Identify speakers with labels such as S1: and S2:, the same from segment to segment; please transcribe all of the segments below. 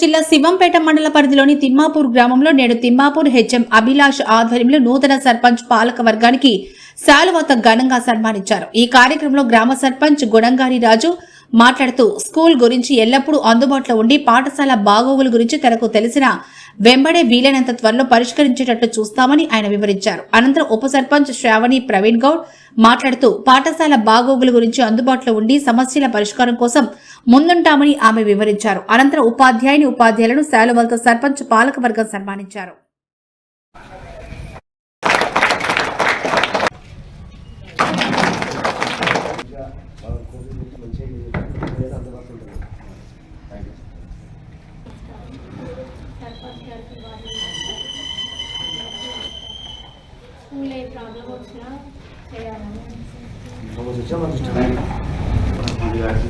S1: జిల్లా శివంపేట మండల పరిధిలోని తిమ్మాపూర్ గ్రామంలో నేడు తిమ్మాపూర్ హెచ్ఎం అభిలాష్ ఆధ్వర్యంలో నూతన సర్పంచ్ పాలక వర్గానికి శాలువాతో ఘనంగా సన్మానించారు. ఈ కార్యక్రమంలో గ్రామ సర్పంచ్ గుణంగారి రాజు మాట్లాడుతూ స్కూల్ గురించి ఎల్లప్పుడూ అందుబాటులో ఉండి పాఠశాల బాగోగుల గురించి తనకు తెలిసిన వెంబడే వీలైనంత త్వరలో పరిష్కరించేటట్లు చూస్తామని ఆయన వివరించారు. అనంతరం ఉప సర్పంచ్ శ్రావణి ప్రవీణ్ గౌడ్ మాట్లాడుతూ పాఠశాల బాగోగుల గురించి అందుబాటులో ఉండి సమస్యల పరిష్కారం కోసం ముందుంటామని ఆమె వివరించారు. అనంతరం ఉపాధ్యాయులను శాలువాలతో సర్పంచ్ పాలక వర్గం సన్మానించారు.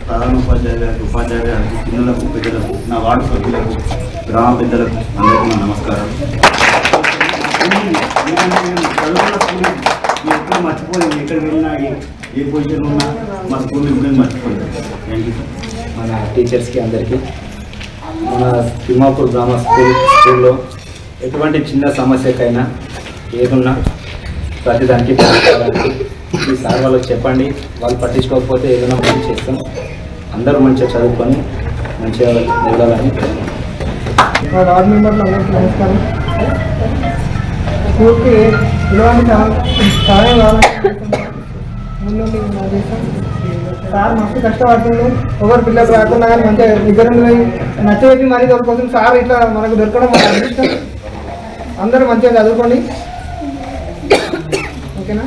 S2: ప్రధాన ఉపాధ్యాయులు గారికి, పిల్లలకు, పెద్దలకు, నా వార్డు సభ్యులకు, గ్రామ పెద్దలకు అందరికీ నా నమస్కారం. చదువుకున్న స్కూల్ ఎప్పుడు మర్చిపోలేదు. ఎక్కడ వెళ్ళినా ఏ పొజిషన్ ఉన్నా మా స్కూల్ ఎప్పుడు మర్చిపోలేదు. Thank you sir.
S3: మన టీచర్స్కి అందరికీ మన తిమ్మాపూర్ గ్రామ స్కూల్లో ఎటువంటి చిన్న సమస్యకైనా ఏదున్నా ప్రతిదానికి ఈ సార్ వాళ్ళకి చెప్పండి. వాళ్ళు పట్టించుకోకపోతే ఏదైనా మంచి చేస్తాం. అందరూ మంచిగా చదువుకొని మంచిగా వెళ్ళాలని
S4: వార్డు మెంబర్లు అందరికీ నమస్కారం. స్కూల్కి ఇలాంటి సహాయం కావాలని ముందు నా దేశం సార్ మస్తు కష్టపడుతుంది. ఒకరు పిల్లలు రాకుండా కానీ మంచిగా ఇద్దరు నచ్చవేసి మరీ కోసం సార్ ఇట్లా మనకు దొరకడం మన అదృష్టం. అందరూ మంచిగా చదువుకోండి. ఓకేనా?